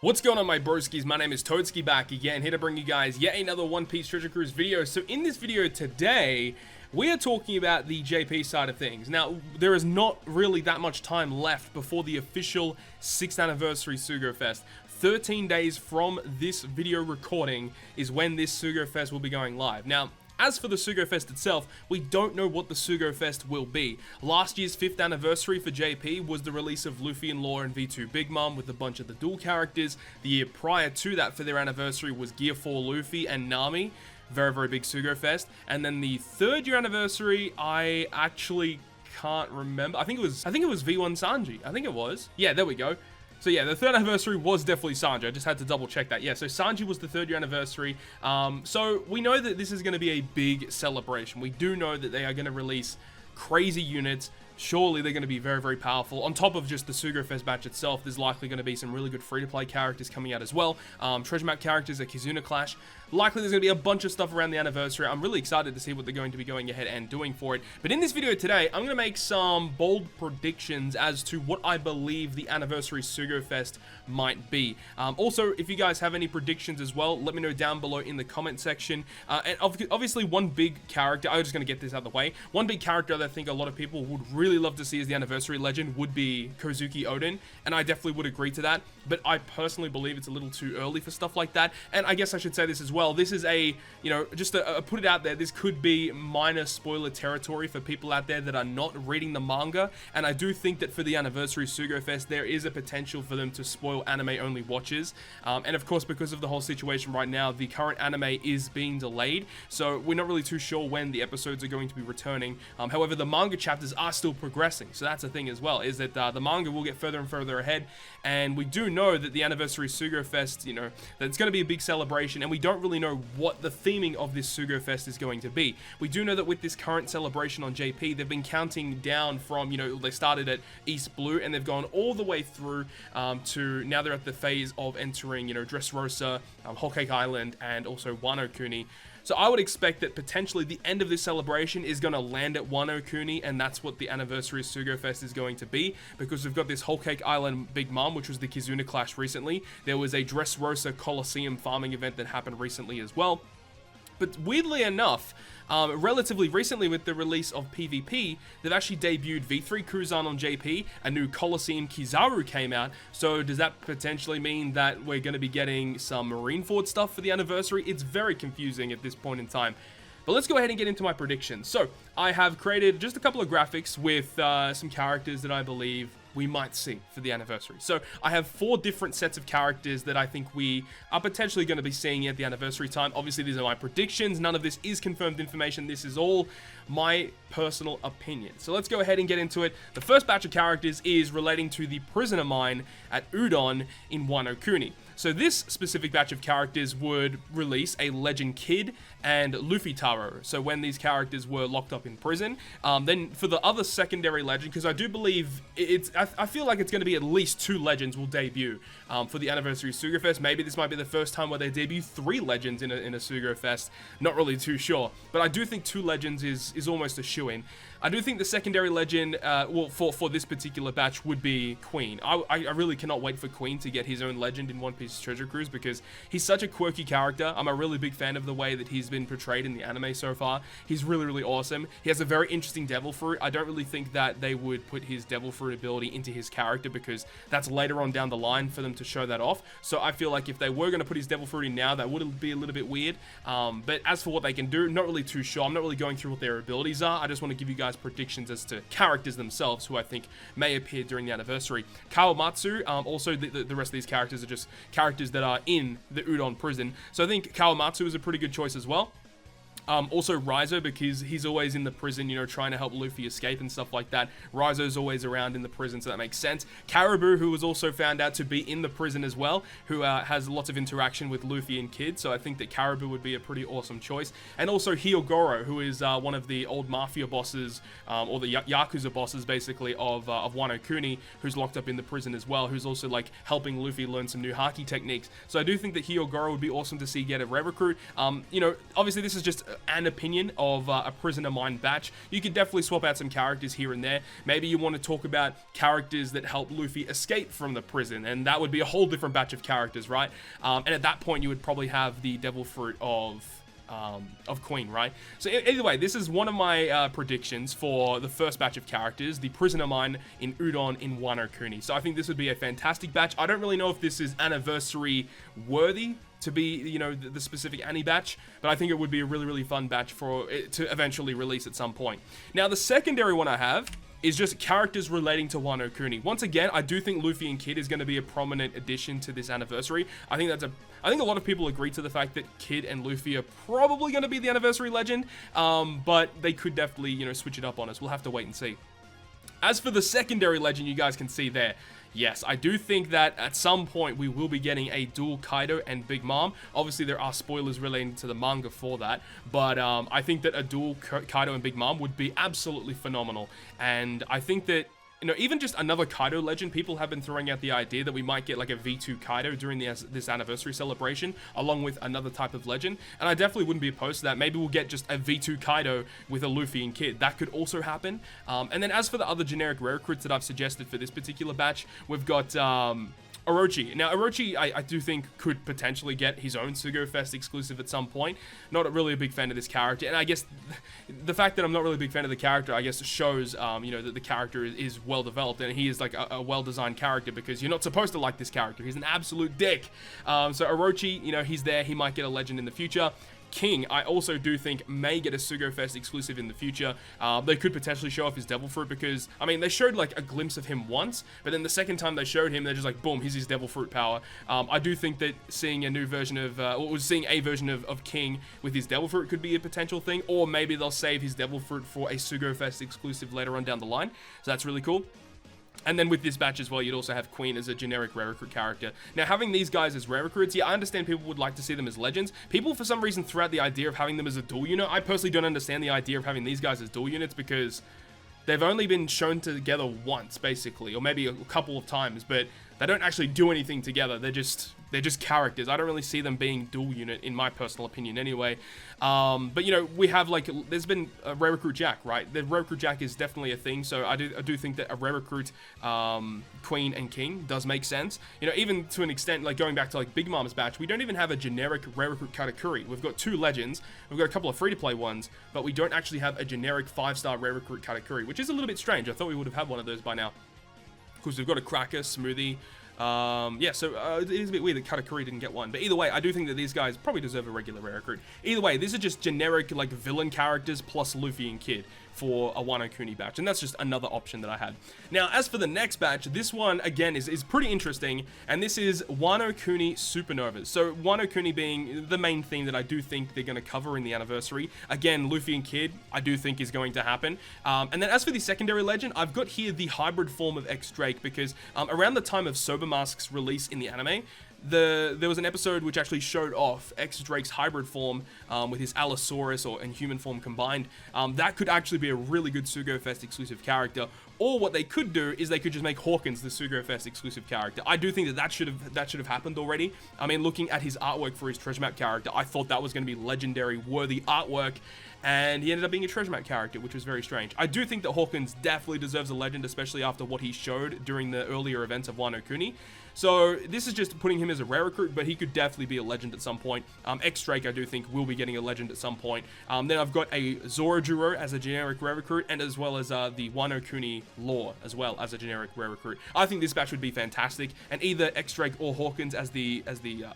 What's going on, my broskiis? My name is Toadskii, back again, here to bring you guys yet another One Piece Treasure Cruise video. So in this video today, we are talking about the JP side of things. Now, there is not really that much time left before the official 6th anniversary Sugo Fest. 13 days from this video recording is when this Sugo Fest will be going live. Now, as for the Sugo Fest itself, we don't know what the Sugo Fest will be. Last year's 5th anniversary for JP was the release of Luffy and Law and V2 Big Mom with a bunch of the dual characters. The year prior to that for their anniversary was Gear 4 Luffy and Nami. Very, very big Sugo Fest. And then the 3rd year anniversary, I actually can't remember. I think it was V1 Sanji. I think it was. Yeah, there we go. So yeah, the 3rd anniversary was definitely Sanji. I just had to double check that. Yeah, so Sanji was the 3rd year anniversary. So we know that this is going to be a big celebration. We do know that they are going to release crazy units. Surely they're going to be very, very powerful. On top of just the Sugo Fest batch itself, there's likely going to be some really good free-to-play characters coming out as well. Treasure map characters, a Kizuna Clash. Likely there's going to be a bunch of stuff around the anniversary. I'm really excited to see what they're going to be going ahead and doing for it. But in this video today, I'm going to make some bold predictions as to what I believe the anniversary Sugo Fest might be. Also, if you guys have any predictions as well, let me know down below in the comment section. And obviously, one big character, I'm just going to get this out of the way. One big character that I think a lot of people would really love to see as the anniversary legend would be Kozuki Odin, and I definitely would agree to that. But I personally believe it's a little too early for stuff like that. And I guess I should say this as well. This is a, you know, just to put it out there, this could be minor spoiler territory for people out there that are not reading the manga. And I do think that for the anniversary Sugo Fest, there is a potential for them to spoil anime-only watchers. And of course, because of the whole situation right now, the current anime is being delayed. So we're not really too sure when the episodes are going to be returning. However, the manga chapters are still progressing. So that's the thing as well, is that the manga will get further and further ahead. And we do know that the anniversary Sugo Fest, you know, that it's going to be a big celebration, and we don't really know what the theming of this Sugo Fest is going to be. We do know that with this current celebration on JP, they've been counting down from, you know, they started at East Blue, and they've gone all the way through to now they're at the phase of entering, you know, Dressrosa, Whole Cake Island, and also Wano Kuni. So I would expect that potentially the end of this celebration is going to land at Wano Kuni, and that's what the anniversary Sugo Fest is going to be, because we've got this Whole Cake Island Big Mom, which was the Kizuna Clash recently. There was a Dressrosa Coliseum farming event that happened recently as well. But weirdly enough, relatively recently with the release of PvP, they've actually debuted V3 Cruzan on JP, a new Coliseum Kizaru came out. So does that potentially mean that we're going to be getting some Marineford stuff for the anniversary? It's very confusing at this point in time. But let's go ahead and get into my predictions. So I have created just a couple of graphics with some characters that I believe we might see for the anniversary. So I have 4 different sets of characters that I think we are potentially going to be seeing at the anniversary time. Obviously, these are my predictions. None of this is confirmed information. This is all my personal opinion. So let's go ahead and get into it. The first batch of characters is relating to the prisoner mine at Udon in Wano Kuni. So this specific batch of characters would release a Legend Kid and Luffy Taro. So when these characters were locked up in prison, then for the other secondary legend, because I do believe I feel like it's going to be at least 2 legends will debut for the anniversary Sugo Fest. Maybe this might be the first time where they debut 3 legends in a Sugo Fest. Not really too sure, but I do think 2 legends is almost a shoo-in. I do think the secondary legend, well, for this particular batch would be Queen. I really cannot wait for Queen to get his own legend in One Piece Treasure Cruise, because he's such a quirky character. I'm a really big fan of the way that he's been portrayed in the anime so far. He's really, really awesome. He has a very interesting Devil Fruit. I don't really think that they would put his Devil Fruit ability into his character, because that's later on down the line for them to show that off. So I feel like if they were going to put his Devil Fruit in now, that would be a little bit weird. But as for what they can do, not really too sure. I'm not really going through what their abilities are. I just want to give you guys predictions as to characters themselves who I think may appear during the anniversary. Kawamatsu, also the rest of these characters are just characters that are in the Udon prison. So I think Kawamatsu is a pretty good choice as well. Also Raizo, because he's always in the prison, you know, trying to help Luffy escape and stuff like that. Raizo's always around in the prison, so that makes sense. Caribou, who was also found out to be in the prison as well, who has lots of interaction with Luffy and Kid, so I think that Caribou would be a pretty awesome choice. And also Hyogoro, who is one of the old mafia bosses, or the Yakuza bosses, basically, of Wano Kuni, who's locked up in the prison as well, who's also, like, helping Luffy learn some new haki techniques. So I do think that Hyogoro would be awesome to see get a re-recruit. You know, obviously this is just an opinion of a Prisoner Mine batch, you could definitely swap out some characters here and there. Maybe you want to talk about characters that help Luffy escape from the prison, and that would be a whole different batch of characters, right? And at that point, you would probably have the Devil Fruit of Queen, right? So either way, this is one of my predictions for the first batch of characters, the Prisoner Mine in Udon in Wano Kuni. So I think this would be a fantastic batch. I don't really know if this is anniversary worthy to be, you know, the specific Annie batch, but I think it would be a really, really fun batch for it to eventually release at some point. Now, the secondary one I have is just characters relating to Wano Kuni. Once again, I do think Luffy and Kid is going to be a prominent addition to this anniversary. I think a lot of people agree to the fact that Kid and Luffy are probably going to be the anniversary legend, but they could definitely, you know, switch it up on us. We'll have to wait and see. As for the secondary legend, you guys can see there, yes, I do think that at some point we will be getting a dual Kaido and Big Mom. Obviously, there are spoilers relating to the manga for that, but I think that a dual Kaido and Big Mom would be absolutely phenomenal. And I think that, you know, even just another Kaido legend, people have been throwing out the idea that we might get like a V2 Kaido during this anniversary celebration, along with another type of legend. And I definitely wouldn't be opposed to that. Maybe we'll get just a V2 Kaido with a Luffy and Kid. That could also happen. And then as for the other generic rare recruits that I've suggested for this particular batch, we've got Orochi. Now, Orochi, I do think could potentially get his own Sugofest exclusive at some point. Not really a big fan of this character, and I guess the fact that I'm not really a big fan of the character, I guess, shows, you know, that the character is well developed, and he is like a well-designed character, because you're not supposed to like this character. He's an absolute dick. So Orochi, you know, he's there. He might get a legend in the future. King, I also do think may get a Sugofest exclusive in the future. They could potentially show off his Devil Fruit, because, I mean, they showed like a glimpse of him once, but then the second time they showed him, they're just like, boom, here's his Devil Fruit power. I do think that seeing a new version of, seeing a version of King with his Devil Fruit could be a potential thing, or maybe they'll save his Devil Fruit for a Sugofest exclusive later on down the line. So that's really cool. And then with this batch as well, you'd also have Queen as a generic rare recruit character. Now, having these guys as rare recruits, yeah, I understand people would like to see them as legends. People, for some reason, throw out the idea of having them as a dual unit. I personally don't understand the idea of having these guys as dual units, because they've only been shown together once, basically, or maybe a couple of times, but they don't actually do anything together. They're just characters. I don't really see them being dual unit, in my personal opinion anyway. But, you know, we have, like, there's been a rare recruit Jack, right? The rare recruit Jack is definitely a thing, so I do think that a rare recruit Queen and King does make sense. You know, even to an extent, like, going back to, like, Big Mom's batch, we don't even have a generic rare recruit Katakuri. We've got 2 legends, we've got a couple of free-to-play ones, but we don't actually have a generic 5-star rare recruit Katakuri, which is a little bit strange. I thought we would have had one of those by now. Of course, we've got a Cracker, Smoothie. Yeah, so it is a bit weird that Katakuri didn't get one. But either way, I do think that these guys probably deserve a regular rare recruit. Either way, these are just generic, like, villain characters plus Luffy and Kid for a Wano Kuni batch. And that's just another option that I had. Now, as for the next batch, this one, again, is pretty interesting. And this is Wano Kuni Supernovas. So Wano Kuni being the main theme that I do think they're going to cover in the anniversary. Again, Luffy and Kid, I do think is going to happen. And then as for the secondary legend, I've got here the hybrid form of X-Drake, because around the time of Sober Mask's release in the anime, there was an episode which actually showed off X-Drake's hybrid form with his Allosaurus and human form combined. That could actually be a really good Sugofest exclusive character. Or what they could do is they could just make Hawkins the Sugofest exclusive character. I do think that should have happened already. I mean, looking at his artwork for his treasure map character, I thought that was going to be legendary worthy artwork, and he ended up being a treasure map character, which was very strange. I do think that Hawkins definitely deserves a legend, especially after what he showed during the earlier events of Wano Kuni. So this is just putting him as a rare recruit, but he could definitely be a legend at some point. X-Drake, I do think, will be getting a legend at some point. Then I've got a Zorojuro as a generic rare recruit, and as well as the Wano Kuni Law as well as a generic rare recruit. I think this batch would be fantastic, and either X-Drake or Hawkins as the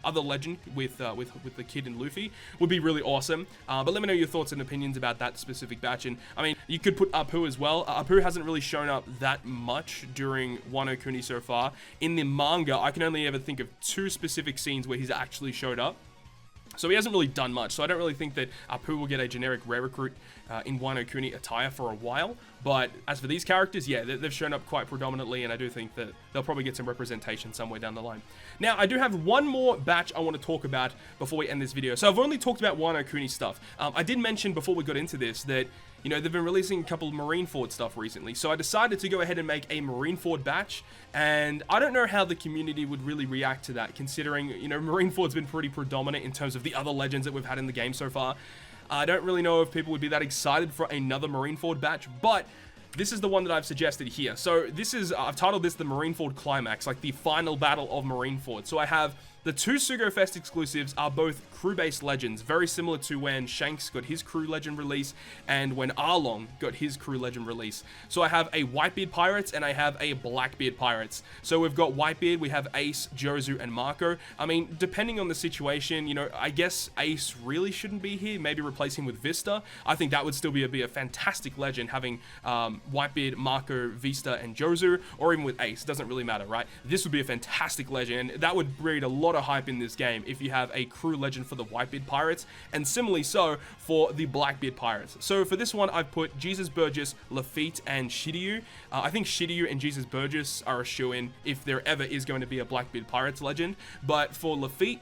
other legend with the Kid and Luffy would be really awesome. But let me know your thoughts and opinions about that specific batch. And I mean, you could put Apu as well. Apu hasn't really shown up that much during Wano Kuni so far. In the manga, I can only ever think of 2 specific scenes where he's actually showed up. So he hasn't really done much, so I don't really think that Apu will get a generic rare recruit in Wano Kuni attire for a while. But as for these characters, yeah, they've shown up quite predominantly, and I do think that they'll probably get some representation somewhere down the line. Now, I do have one more batch I want to talk about before we end this video. So I've only talked about Wano Kuni stuff. I did mention before we got into this that, you know, they've been releasing a couple of Marineford stuff recently, so I decided to go ahead and make a Marineford batch, and I don't know how the community would really react to that, considering, you know, Marineford's been pretty predominant in terms of the other legends that we've had in the game so far. I don't really know if people would be that excited for another Marineford batch, but this is the one that I've suggested here. So this is, I've titled this the Marineford Climax, like the final battle of Marineford. So I have the two Sugofest exclusives are both crew-based legends, very similar to when Shanks got his crew legend release and when Arlong got his crew legend release. So I have a Whitebeard Pirates and I have a Blackbeard Pirates. So we've got Whitebeard, we have Ace, Jozu, and Marco. I mean, depending on the situation, you know, I guess Ace really shouldn't be here. Maybe replace him with Vista. I think that would still be a fantastic legend, having Whitebeard, Marco, Vista, and Jozu, or even with Ace. Doesn't really matter, right? This would be a fantastic legend, and that would breed a lot of hype in this game if you have a crew legend for the Whitebeard Pirates, and similarly so for the Blackbeard Pirates. So for this one, I've put Jesus Burgess, Lafitte, and Shiryu. I think Shiryu and Jesus Burgess are a shoo-in if there ever is going to be a Blackbeard Pirates legend, but for Lafitte,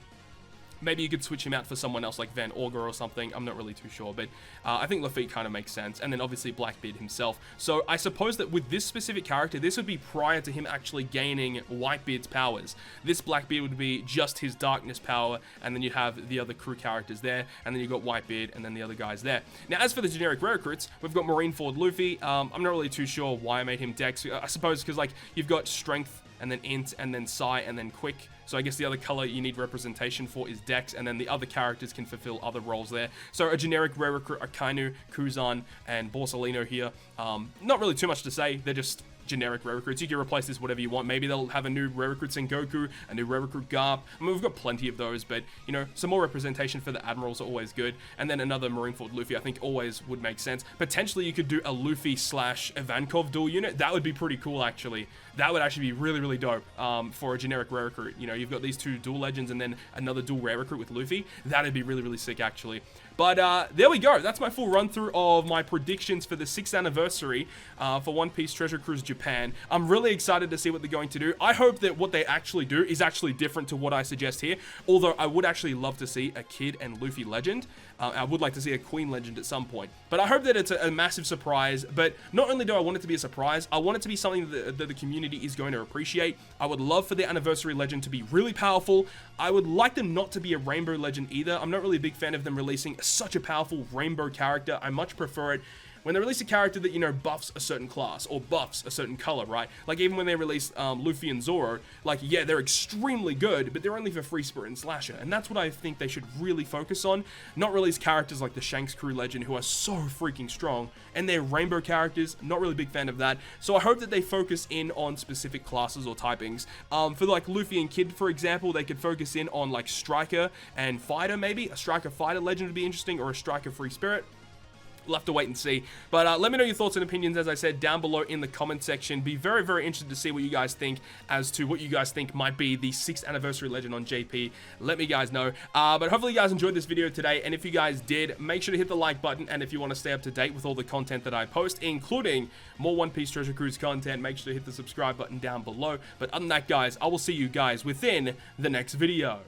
maybe you could switch him out for someone else like Van Augur or something. I'm not really too sure, but I think Lafitte kind of makes sense. And then obviously Blackbeard himself. So I suppose that with this specific character, this would be prior to him actually gaining Whitebeard's powers. This Blackbeard would be just his darkness power, and then you have the other crew characters there, and then you've got Whitebeard, and then the other guys there. Now, as for the generic rare recruits, we've got Marineford Luffy. I'm not really too sure why I made him Dex. I suppose because, like, you've got Strength, and then Int, and then Psi, and then Quick. So I guess the other color you need representation for is Dex, and then the other characters can fulfill other roles there. So a generic rare recruit, Akainu, Kuzan, and Borsalino here. Not really too much to say. They're just generic rare recruits. You can replace this whatever you want. Maybe they'll have a new rare recruit Sengoku, a new rare recruit Garp. I mean, we've got plenty of those, but, you know, some more representation for the Admirals are always good. And then another Marineford Luffy, I think, always would make sense. Potentially, you could do a Luffy / Ivankov dual unit. That would be pretty cool, actually. That would actually be really, really dope for a generic rare recruit. You know, you've got these two dual legends and then another dual rare recruit with Luffy. That'd be really, really sick, actually. But there we go. That's my full run-through of my predictions for the 6th anniversary for One Piece Treasure Cruise Japan. I'm really excited to see what they're going to do. I hope that what they actually do is actually different to what I suggest here, although I would actually love to see a Kid and Luffy legend. I would like to see a Queen legend at some point. But I hope that it's a massive surprise. But not only do I want it to be a surprise, I want it to be something that the community is going to appreciate. I would love for the anniversary legend to be really powerful. I would like them not to be a rainbow legend either. I'm not really a big fan of them releasing such a powerful rainbow character. I much prefer it when they release a character that, you know, buffs a certain class or buffs a certain color, right? Like, even when they release Luffy and Zoro, like, yeah, they're extremely good, but they're only for Free Spirit and Slasher. And that's what I think they should really focus on. Not release characters like the Shanks crew legend who are so freaking strong, and they're rainbow characters. Not really a big fan of that. So I hope that they focus in on specific classes or typings. For like Luffy and Kid, for example, they could focus in on like Striker and Fighter, maybe. A Striker Fighter legend would be interesting, or a Striker Free Spirit. We'll have to wait and see. But let me know your thoughts and opinions, as I said, down below in the comment section. Be very, very interested to see what you guys think as to what you guys think might be the 6th anniversary legend on JP. Let me guys know. But hopefully you guys enjoyed this video today. And if you guys did, make sure to hit the like button. And if you want to stay up to date with all the content that I post, including more One Piece Treasure Cruise content, make sure to hit the subscribe button down below. But other than that, guys, I will see you guys within the next video.